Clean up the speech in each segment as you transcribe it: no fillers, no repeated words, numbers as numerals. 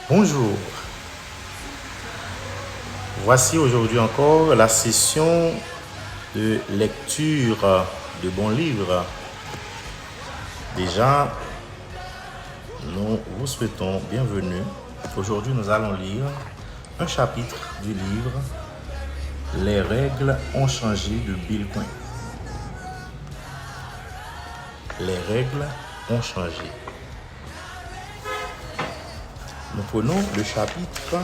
Bonjour, voici aujourd'hui encore la session de lecture de bons livres. Déjà, nous vous souhaitons bienvenue. Aujourd'hui, nous allons lire un chapitre du livre Les règles ont changé de Bill Quinn. Les règles ont changé. Nous prenons le chapitre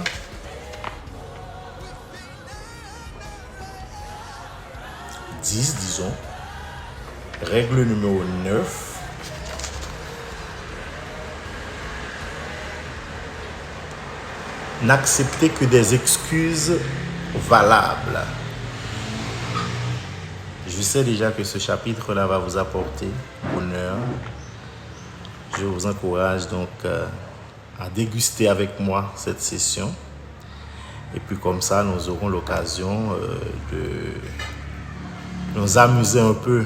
10, disons, règle numéro 9. N'acceptez que des excuses valables. Je sais déjà que ce chapitre-là va vous apporter bonheur. Je vous encourage donc à déguster avec moi cette session. Et puis comme ça, nous aurons l'occasion de nous amuser un peu.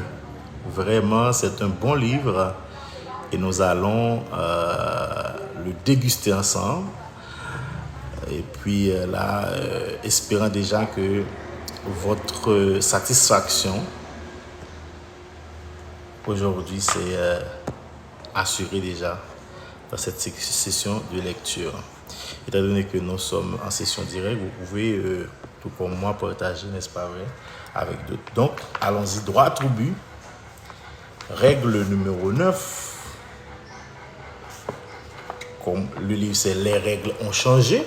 Vraiment, c'est un bon livre et nous allons le déguster ensemble. Et puis là, espérant déjà que votre satisfaction aujourd'hui c'est assurée déjà dans cette session de lecture. Étant donné que nous sommes en session directe, vous pouvez, tout comme moi, partager, n'est-ce pas vrai, avec d'autres. Donc, allons-y droit au but. Règle numéro 9. Comme le livre, c'est Les règles ont changé.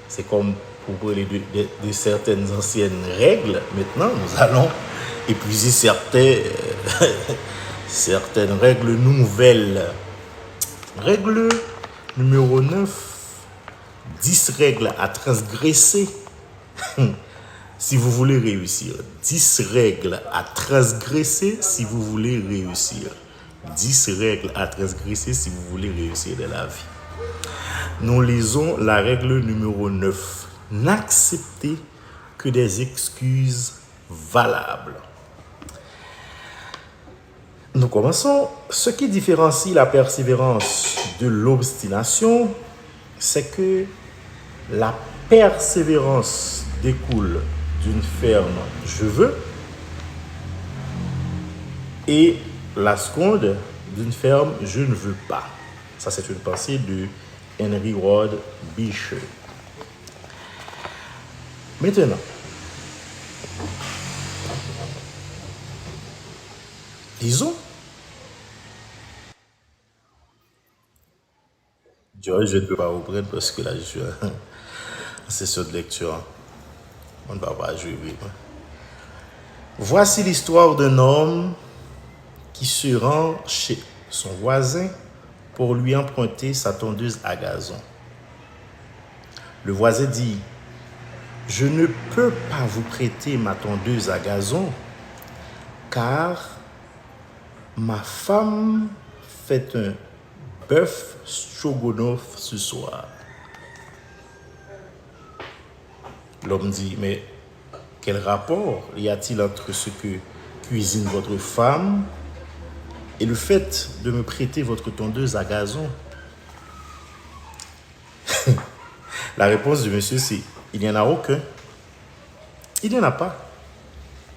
C'est comme pour parler de certaines anciennes règles. Maintenant, nous allons épuiser certaines règles nouvelles. Règle numéro 9. 10 règles à transgresser si vous voulez réussir. 10 règles à transgresser si vous voulez réussir. 10 règles à transgresser si vous voulez réussir dans la vie. Nous lisons la règle numéro 9. N'acceptez que des excuses valables. Nous commençons. Ce qui différencie la persévérance de l'obstination, c'est que la persévérance découle d'une ferme « je veux » et la seconde d'une ferme « je ne veux pas ». Ça, c'est une pensée de Henry Ward Beecher. Maintenant, lisons. George, je ne peux pas reprendre parce que là, je suis en session de lecture. On ne va pas jouer. Voici l'histoire d'un homme qui se rend chez son voisin pour lui emprunter sa tondeuse à gazon. Le voisin dit « Je ne peux pas vous prêter ma tondeuse à gazon car ma femme fait un bœuf stroganoff ce soir. » L'homme dit « Mais quel rapport y a-t-il entre ce que cuisine votre femme et le fait de me prêter votre tondeuse à gazon ?» La réponse du monsieur, c'est « Il n'y en a aucun. » « Il n'y en a pas, »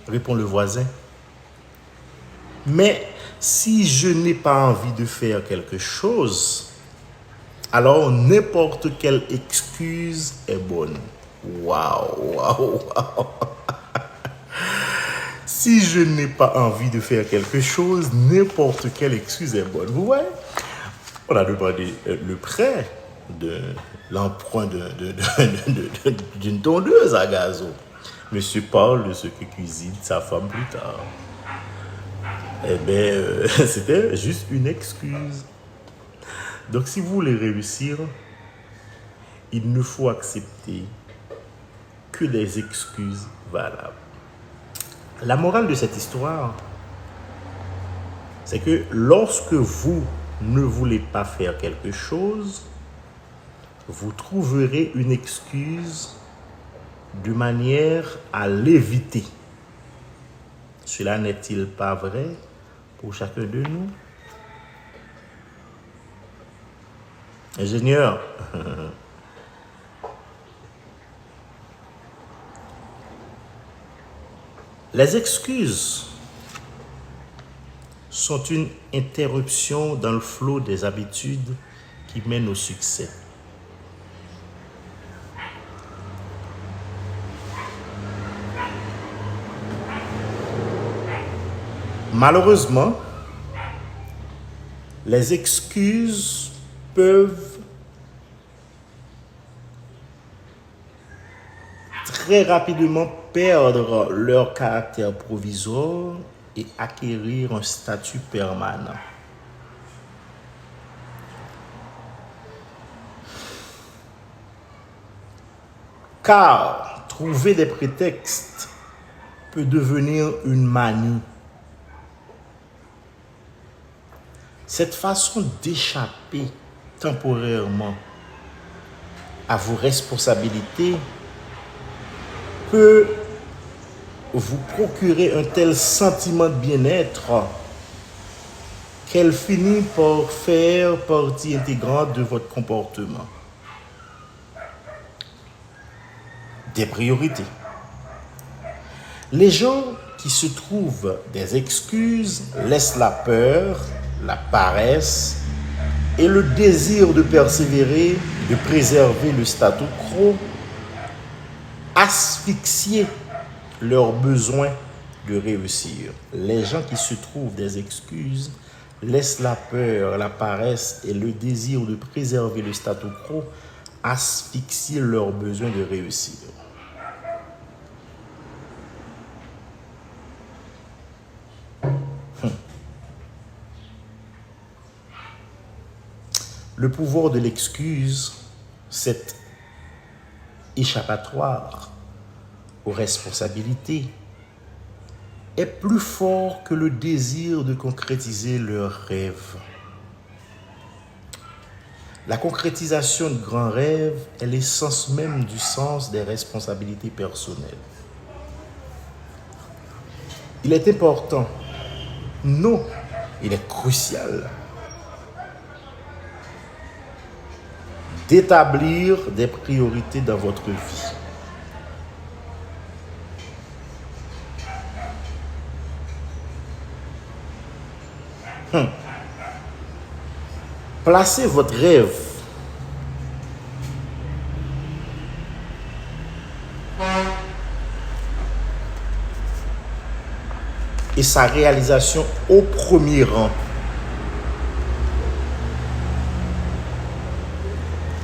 répond le voisin. « Mais si je n'ai pas envie de faire quelque chose, alors n'importe quelle excuse est bonne. » Waouh, waouh, waouh. Si je n'ai pas envie de faire quelque chose, n'importe quelle excuse est bonne. Vous voyez? On a demandé le prêt de l'emprunt d'une tondeuse à gazon. Monsieur parle de ce que cuisine sa femme plus tard. Eh bien, c'était juste une excuse. Donc, si vous voulez réussir, il ne faut accepter que des excuses valables. La morale de cette histoire, c'est que lorsque vous ne voulez pas faire quelque chose, vous trouverez une excuse de manière à l'éviter. Cela n'est-il pas vrai pour chacun de nous? Ingénieur, les excuses sont une interruption dans le flot des habitudes qui mènent au succès. Malheureusement, les excuses peuvent très rapidement perdre leur caractère provisoire et acquérir un statut permanent. Car trouver des prétextes peut devenir une manie. Cette façon d'échapper temporairement à vos responsabilités peut vous procurer un tel sentiment de bien-être qu'elle finit par faire partie intégrante de votre comportement. Des priorités. Les gens qui se trouvent des excuses laissent la peur, la paresse et le désir de persévérer, de préserver le statu quo, asphyxier leur besoin de réussir. Les gens qui se trouvent des excuses laissent la peur, la paresse et le désir de préserver le statu quo asphyxier leur besoin de réussir. Le pouvoir de l'excuse, cet échappatoire aux responsabilités, est plus fort que le désir de concrétiser leurs rêves. La concrétisation de grands rêves est l'essence même du sens des responsabilités personnelles. Il est important, non, il est crucial d'établir des priorités dans votre vie. Placez votre rêve et sa réalisation au premier rang.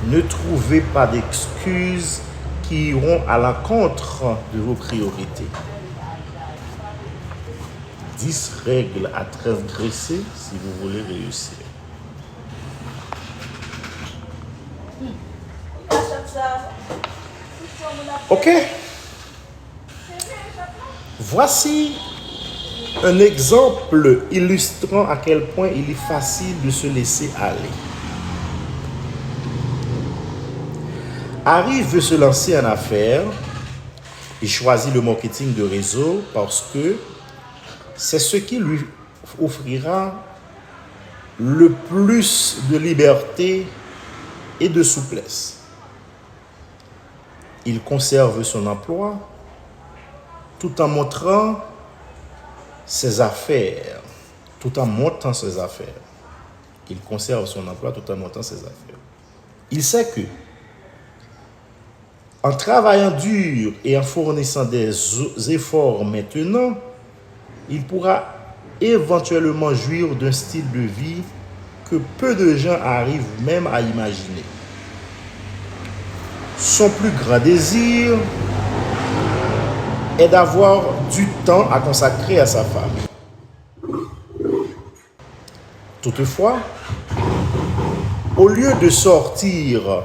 Ne trouvez pas d'excuses qui iront à l'encontre de vos priorités. 10 règles à transgresser si vous voulez réussir. Ok. Voici un exemple illustrant à quel point il est facile de se laisser aller. Harry veut se lancer en affaires. Il choisit le marketing de réseau parce que c'est ce qui lui offrira le plus de liberté et de souplesse. Il conserve son emploi tout en montrant ses affaires, tout en montant ses affaires. Il conserve son emploi tout en montant ses affaires. Il sait que, en travaillant dur et en fournissant des efforts maintenant, il pourra éventuellement jouir d'un style de vie que peu de gens arrivent même à imaginer. Son plus grand désir est d'avoir du temps à consacrer à sa famille. Toutefois, au lieu de sortir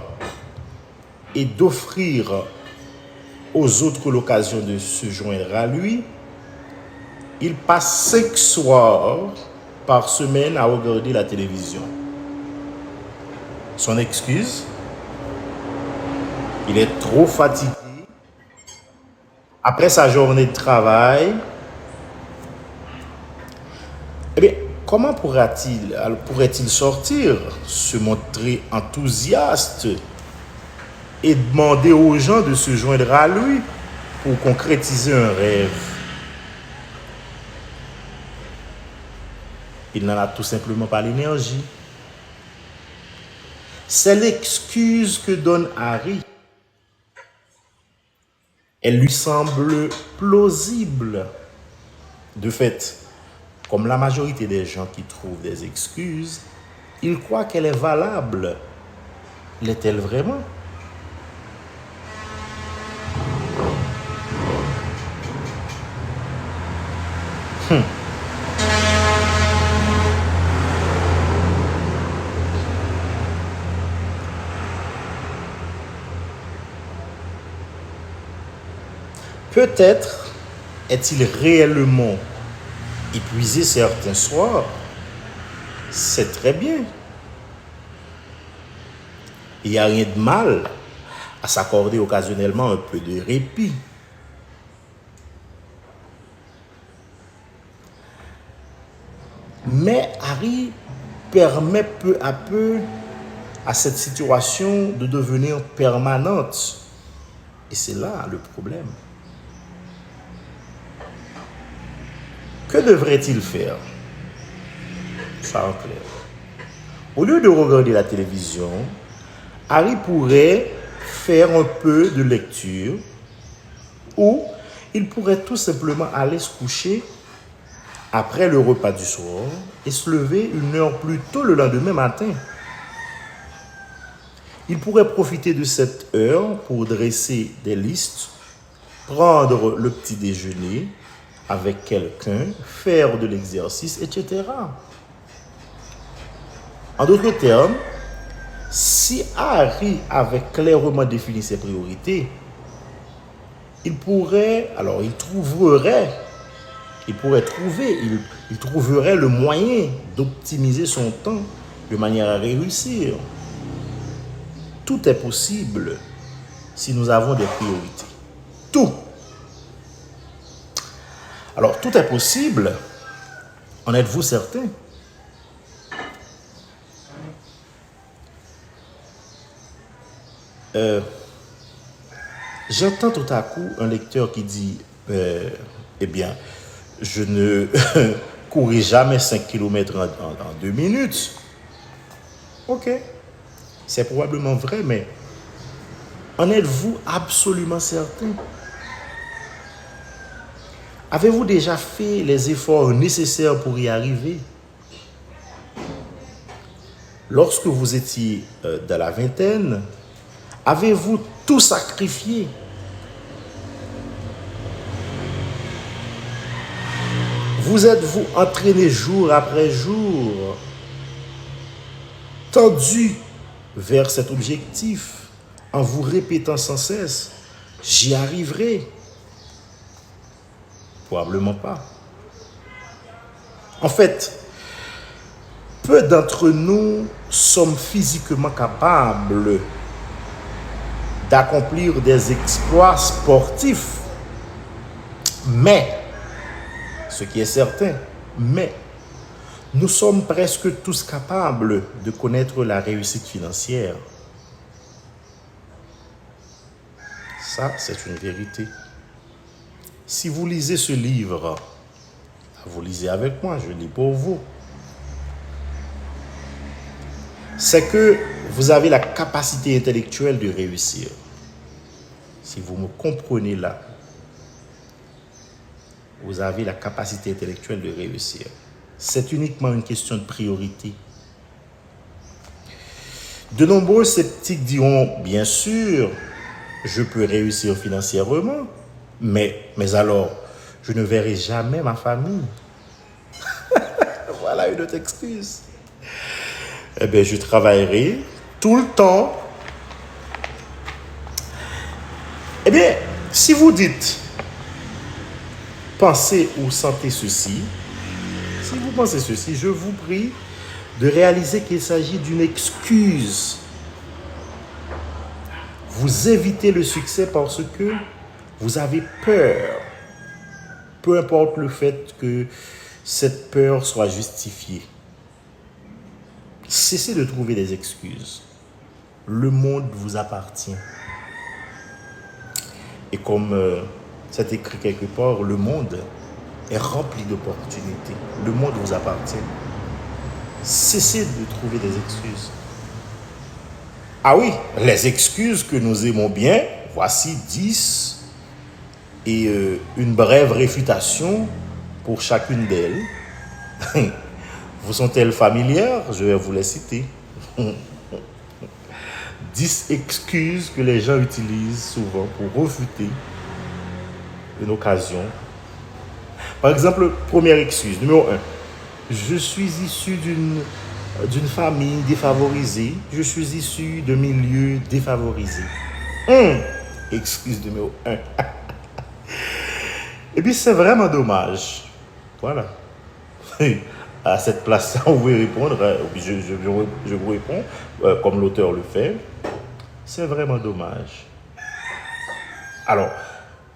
et d'offrir aux autres l'occasion de se joindre à lui, il passe 5 soirs par semaine à regarder la télévision. Son excuse, il est trop fatigué après sa journée de travail. Eh bien, comment pourrait-il sortir, se montrer enthousiaste et demander aux gens de se joindre à lui pour concrétiser un rêve? Il n'en a tout simplement pas l'énergie. C'est l'excuse que donne Harry. Elle lui semble plausible. De fait, comme la majorité des gens qui trouvent des excuses, ils croient qu'elle est valable. L'est-elle vraiment? Peut-être est-il réellement épuisé certains soirs. C'est très bien. Il n'y a rien de mal à s'accorder occasionnellement un peu de répit. Mais Harry permet peu à peu à cette situation de devenir permanente. Et c'est là le problème. Que devrait-il faire? Ça en clair. Au lieu de regarder la télévision, Harry pourrait faire un peu de lecture ou il pourrait tout simplement aller se coucher après le repas du soir et se lever 1 heure plus tôt le lendemain matin. Il pourrait profiter de cette heure pour dresser des listes, prendre le petit déjeuner avec quelqu'un, faire de l'exercice, etc. En d'autres termes, si Harry avait clairement défini ses priorités, il trouverait le moyen d'optimiser son temps de manière à réussir. Tout est possible si nous avons des priorités. Tout. Alors, tout est possible. En êtes-vous certain? J'entends tout à coup un lecteur qui dit eh bien, je ne courais jamais 5 km en 2 minutes. Ok, c'est probablement vrai, mais en êtes-vous absolument certain? Avez-vous déjà fait les efforts nécessaires pour y arriver? Lorsque vous étiez dans la vingtaine, avez-vous tout sacrifié? Vous êtes-vous entraîné jour après jour, tendu vers cet objectif, en vous répétant sans cesse, j'y arriverai? Probablement pas. En fait, peu d'entre nous sommes physiquement capables d'accomplir des exploits sportifs. Mais, ce qui est certain, nous sommes presque tous capables de connaître la réussite financière. Ça, c'est une vérité. Si vous lisez ce livre, vous lisez avec moi, je lis pour vous. C'est que vous avez la capacité intellectuelle de réussir. Si vous me comprenez là, vous avez la capacité intellectuelle de réussir. C'est uniquement une question de priorité. De nombreux sceptiques diront, bien sûr, je peux réussir financièrement, mais alors, je ne verrai jamais ma famille. Voilà une autre excuse. Eh bien, je travaillerai tout le temps. Eh bien, si vous dites, pensez ou sentez ceci, si vous pensez ceci, je vous prie de réaliser qu'il s'agit d'une excuse. Vous évitez le succès parce que vous avez peur. Peu importe le fait que cette peur soit justifiée. Cessez de trouver des excuses. Le monde vous appartient. Et comme c'est écrit quelque part, le monde est rempli d'opportunités. Le monde vous appartient. Cessez de trouver des excuses. Ah oui, les excuses que nous aimons bien, voici 10 et une brève réfutation pour chacune d'elles. Vous sont-elles familières? Je vais vous les citer. 10 excuses que les gens utilisent souvent pour refuter une occasion. Par exemple, première excuse, numéro 1. Je suis issu d'une famille défavorisée. Je suis issu de milieux défavorisés. Excuse numéro 1. Et puis c'est vraiment dommage. Voilà. À cette place-là, vous pouvez répondre. Je vous réponds comme l'auteur le fait. C'est vraiment dommage. Alors,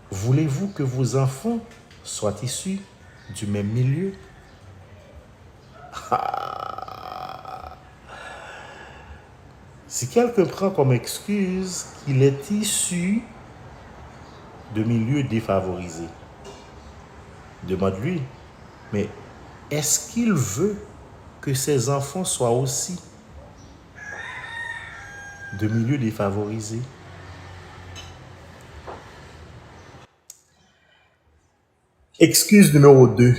voulez-vous que vos enfants soient issus du même milieu? Si quelqu'un prend comme excuse qu'il est issu de milieux défavorisés, demande-lui, mais est-ce qu'il veut que ses enfants soient aussi de milieux défavorisés? Excuse numéro 2.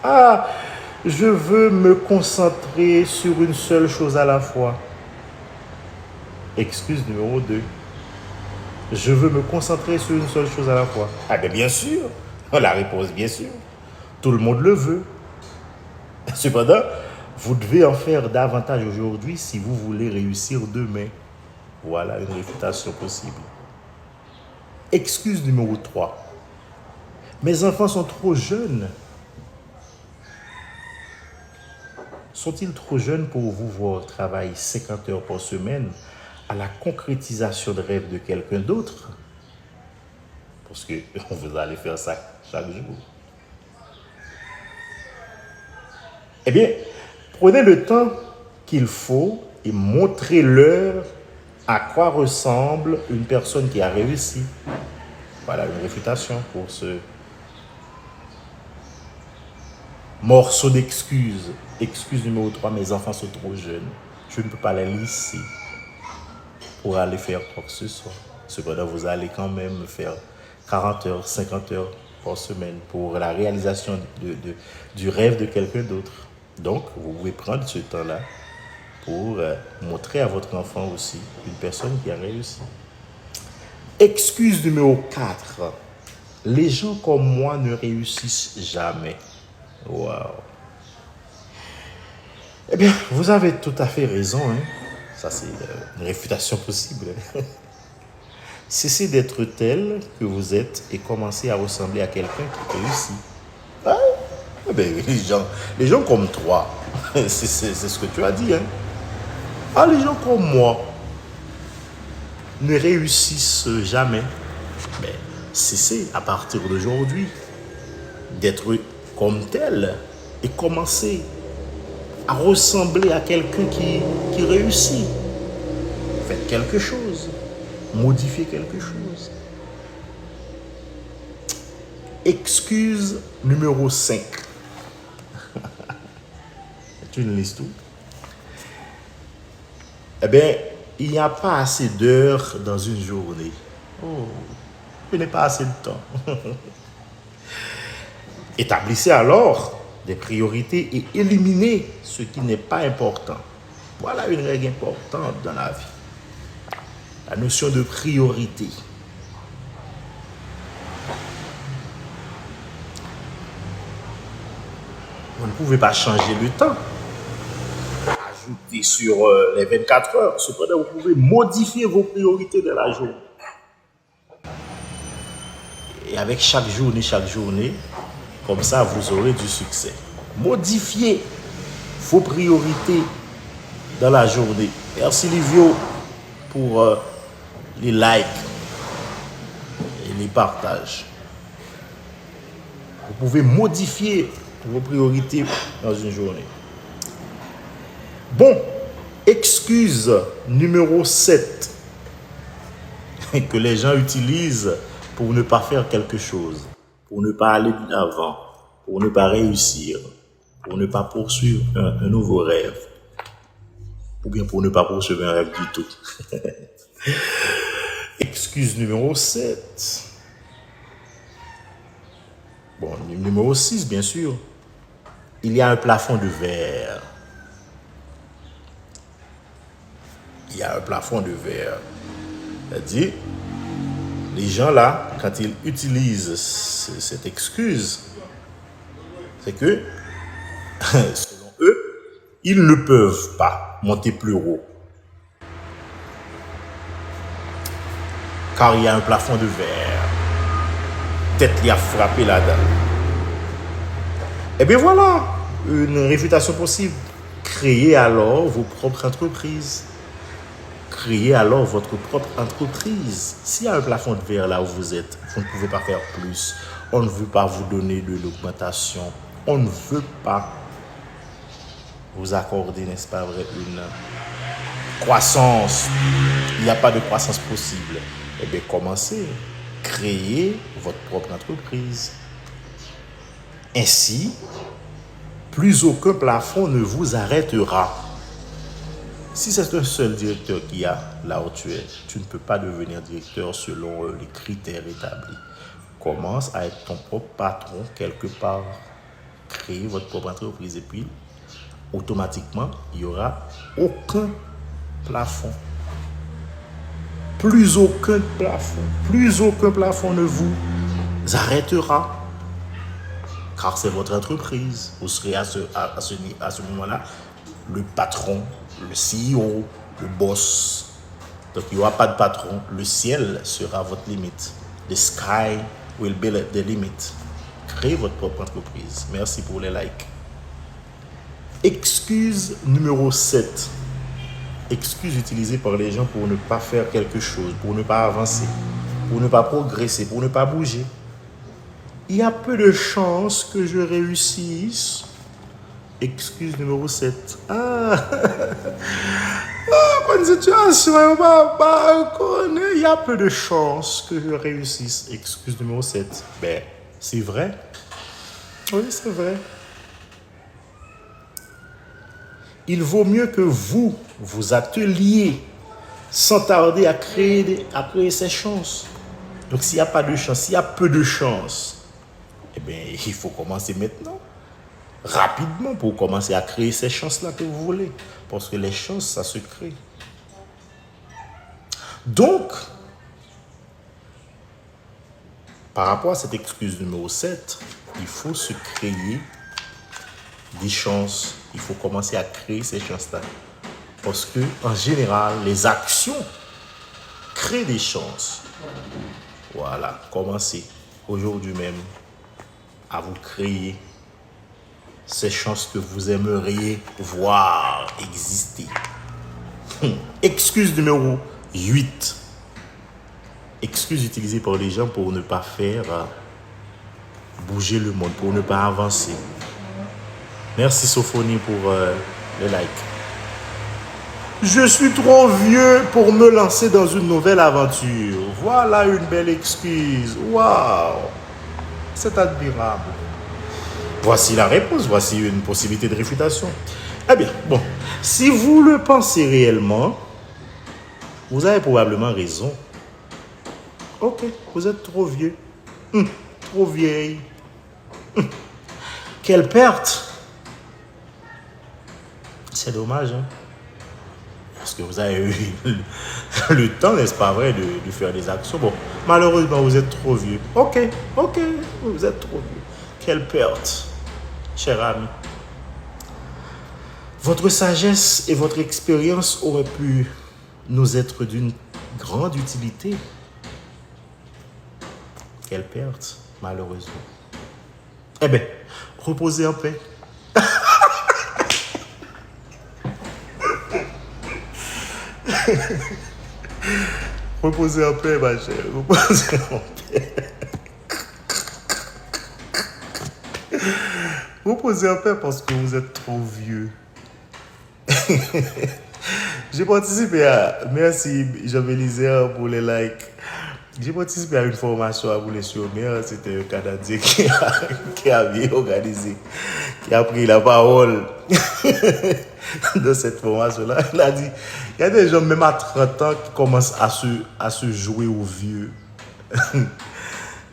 Ah, je veux me concentrer sur une seule chose à la fois. Excuse numéro 2. Je veux me concentrer sur une seule chose à la fois. Ah bien sûr. La réponse, bien sûr. Tout le monde le veut. Cependant, vous devez en faire davantage aujourd'hui si vous voulez réussir demain. Voilà une réfutation possible. Excuse numéro 3. Mes enfants sont trop jeunes. Sont-ils trop jeunes pour vous voir travailler 50 heures par semaine à la concrétisation de rêves de quelqu'un d'autre? Parce que vous allez faire ça chaque jour. Eh bien, prenez le temps qu'il faut et montrez-leur à quoi ressemble une personne qui a réussi. Voilà une réfutation pour ce morceau d'excuses. Excuse numéro 3, mes enfants sont trop jeunes. Je ne peux pas les laisser pour aller faire quoi que ce soit. Cependant, vous allez quand même faire 40 heures, 50 heures par semaine pour la réalisation du rêve de quelqu'un d'autre. Donc, vous pouvez prendre ce temps-là pour montrer à votre enfant aussi une personne qui a réussi. Excuse numéro 4. Les gens comme moi ne réussissent jamais. Wow. Eh bien, vous avez tout à fait raison. Hein? Ça, c'est une réfutation possible. Cessez d'être tel que vous êtes et commencez à ressembler à quelqu'un qui réussit. Ah, eh bien, les gens comme toi, c'est ce que tu as dit. Hein? Ah, les gens comme moi ne réussissent jamais. Mais cessez à partir d'aujourd'hui d'être comme tel et commencez à ressembler à quelqu'un qui réussit. Faites quelque chose. Modifiez quelque chose. Excuse numéro 5. C'est une liste où? Eh bien, il n'y a pas assez d'heures dans une journée. Oh, je n'ai pas assez de temps. Établissez alors des priorités et éliminez ce qui n'est pas important. Voilà une règle importante dans la vie. La notion de priorité. Vous ne pouvez pas changer le temps. Ajouter sur les 24 heures. Cependant, vous pouvez modifier vos priorités de la journée. Et avec chaque journée, comme ça, vous aurez du succès. Modifiez vos priorités dans la journée. Merci Livio pour les likes et les partages. Vous pouvez modifier vos priorités dans une journée. Bon, excuse numéro 7 que les gens utilisent pour ne pas faire quelque chose, pour ne pas aller de l'avant, pour ne pas réussir, pour ne pas poursuivre un nouveau rêve, ou bien pour ne pas poursuivre un rêve du tout. Excuse numéro 7. Bon, numéro 6, bien sûr. Il y a un plafond de verre. Il y a un plafond de verre. C'est-à-dire, les gens là, quand ils utilisent cette excuse, c'est que, selon eux, ils ne peuvent pas monter plus haut. Car il y a un plafond de verre. Peut-être il a frappé la dalle. Eh bien voilà, une réfutation possible. Créez alors vos propres entreprises. Créez alors votre propre entreprise. S'il y a un plafond de verre là où vous êtes, vous ne pouvez pas faire plus. On ne veut pas vous donner de l'augmentation. On ne veut pas vous accorder, n'est-ce pas vrai, une croissance. Il n'y a pas de croissance possible. Eh bien, commencez. Créez votre propre entreprise. Ainsi, plus aucun plafond ne vous arrêtera. Si c'est un seul directeur qui a là où tu es, tu ne peux pas devenir directeur selon les critères établis. Commence à être ton propre patron quelque part. Créez votre propre entreprise et puis, automatiquement, il n'y aura aucun plafond. Plus aucun plafond ne vous arrêtera. Car c'est votre entreprise. Vous serez à ce moment-là le patron, le CEO, le boss. Donc il n'y aura pas de patron. Le ciel sera votre limite. The sky will be the limit. Créez votre propre entreprise. Merci pour les likes. Excuse numéro 7. Excuse utilisée par les gens pour ne pas faire quelque chose, pour ne pas avancer, pour ne pas progresser, pour ne pas bouger. Il y a peu de chances que je réussisse. Excuse numéro 7. Bonne situation, il y a peu de chances que je réussisse. Excuse numéro 7. Ben, c'est vrai. Oui, c'est vrai. Il vaut mieux que vous atteliez sans tarder à créer ces chances. Donc, s'il n'y a pas de chance, s'il y a peu de chances, eh bien, il faut commencer maintenant, rapidement, pour commencer à créer ces chances-là que vous voulez. Parce que les chances, ça se crée. Donc, par rapport à cette excuse numéro 7, il faut se créer des chances. Il faut commencer à créer ces chances-là. Parce que, en général, les actions créent des chances. Voilà, commencez aujourd'hui même à vous créer ces chances que vous aimeriez voir exister. Excuse numéro 8. Excuse utilisée par les gens pour ne pas faire bouger le monde, pour ne pas avancer. Merci Sophonie pour le like. Je suis trop vieux pour me lancer dans une nouvelle aventure. Voilà une belle excuse. Waouh! C'est admirable. Voici la réponse. Voici une possibilité de réfutation. Eh bien, bon. Si vous le pensez réellement, vous avez probablement raison. Ok, vous êtes trop vieux. Trop vieille. Quelle perte! C'est dommage, hein? Parce que vous avez eu le temps, n'est-ce pas vrai, de faire des actions. Bon, malheureusement, vous êtes trop vieux. Ok, vous êtes trop vieux. Quelle perte, cher ami. Votre sagesse et votre expérience auraient pu nous être d'une grande utilité. Quelle perte, malheureusement. Eh bien, reposez en paix. Reposez en paix, ma chère. Reposez en paix. Reposez en paix parce que vous êtes trop vieux. J'ai participé à. Merci, Jean-Bélisère, pour les likes. J'ai participé à une formation à Boulay-sur-Mer. C'était un Canadien qui avait organisé, qui a pris la parole de cette formation-là. Il a dit il y a des gens, même à 30 ans, qui commencent à se jouer aux vieux.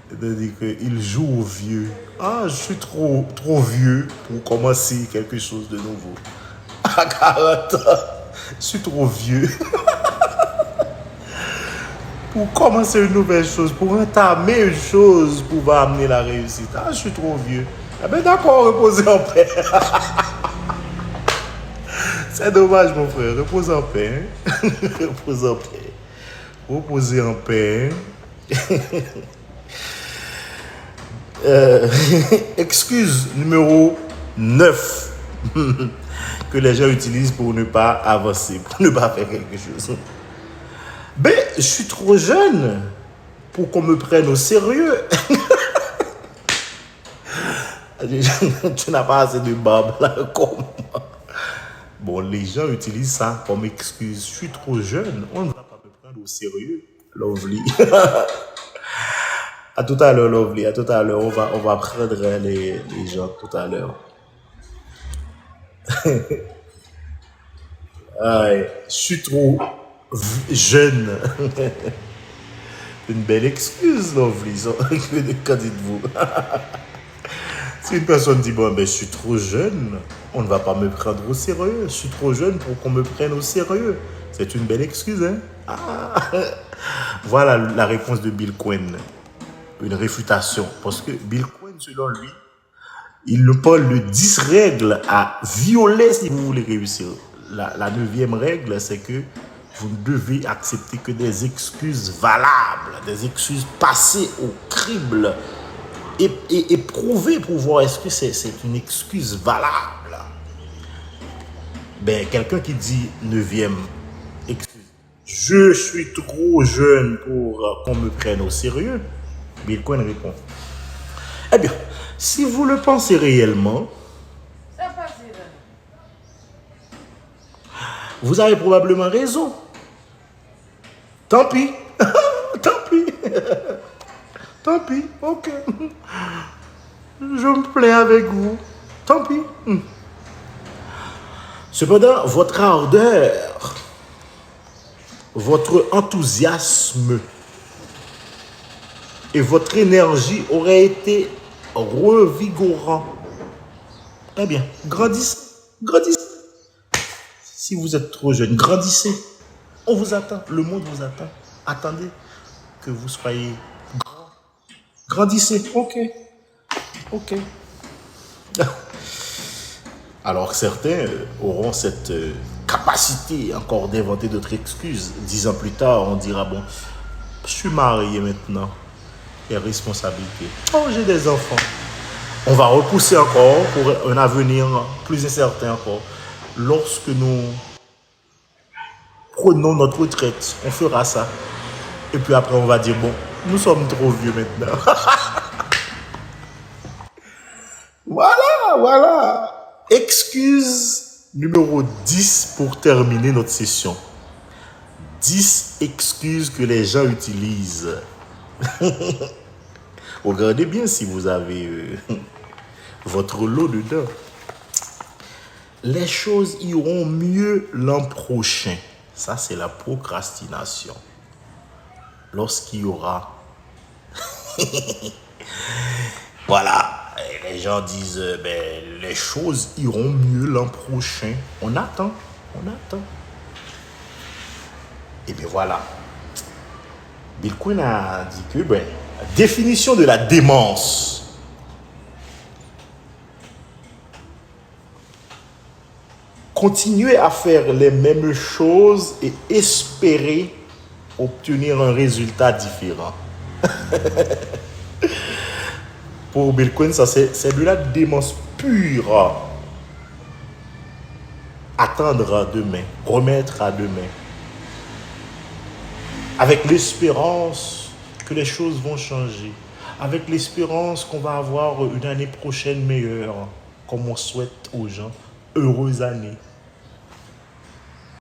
C'est-à-dire qu'ils jouent aux vieux. Ah, je suis trop vieux pour commencer quelque chose de nouveau. À 40 ans, je suis trop vieux pour commencer une nouvelle chose, pour entamer une chose pour va amener la réussite. Ah, je suis trop vieux. Ah ben d'accord, reposez en paix. C'est dommage, mon frère. Repose en paix. Hein? Repose en paix. Reposez en paix. Excuse numéro 9 que les gens utilisent pour ne pas avancer, pour ne pas faire quelque chose. Ben, je suis trop jeune pour qu'on me prenne au sérieux. Tu n'as pas assez de barbe là comme moi. Bon, les gens utilisent ça comme excuse. Je suis trop jeune, on ne va pas me prendre au sérieux. Lovely. À tout à l'heure, Lovely. À tout à l'heure. On va prendre les gens tout à l'heure. Je suis trop jeune. Une belle excuse, Lovely. Qu'en dites-vous? Si une personne dit, bon, ben, je suis trop jeune, on ne va pas me prendre au sérieux. Je suis trop jeune pour qu'on me prenne au sérieux. C'est une belle excuse, hein? Ah. Voilà la réponse de Bill Quinn. Une réfutation. Parce que Bill Quinn, selon lui, il nous parle de 10 règles à violer si vous voulez réussir. La 9e règle, c'est que vous ne devez accepter que des excuses valables, des excuses passées au crible et prouver pour voir est-ce que c'est une excuse valable. Ben, quelqu'un qui dit 9e excuse, je suis trop jeune pour qu'on me prenne au sérieux, Bill Quinn répond, eh bien, si vous le pensez réellement, vous avez probablement raison. Tant pis. Tant pis. Tant pis. Ok. Je me plais avec vous. Tant pis. Cependant, votre ardeur, votre enthousiasme et votre énergie auraient été revigorants. Eh bien, grandissez. Grandissez. Si vous êtes trop jeune, grandissez. On vous attend. Le monde vous attend. Attendez que vous soyez grand. Grandissez. Ok. Ok. Alors certains auront cette capacité encore d'inventer d'autres excuses. 10 ans plus tard, on dira, bon, je suis marié maintenant. Il y a responsabilité. Oh, j'ai des enfants. On va repousser encore pour un avenir plus incertain encore. Lorsque nous prenons notre retraite, on fera ça. Et puis après, on va dire, bon, nous sommes trop vieux maintenant. Voilà. Excuse numéro 10 pour terminer notre session. 10 excuses que les gens utilisent. Regardez bien si vous avez votre lot dedans. Les choses iront mieux l'an prochain. Ça, c'est la procrastination. Lorsqu'il y aura... Voilà. Les gens disent, ben, les choses iront mieux l'an prochain. On attend. Et bien voilà. Bill Quinn a dit que, ben, la définition de la démence. Continuer à faire les mêmes choses et espérer obtenir un résultat différent. Pour Bill Quinn, ça c'est de la démence pure. Attendre à demain, remettre à demain. Avec l'espérance que les choses vont changer. Avec l'espérance qu'on va avoir une année prochaine meilleure. comme on souhaite aux gens heureuse année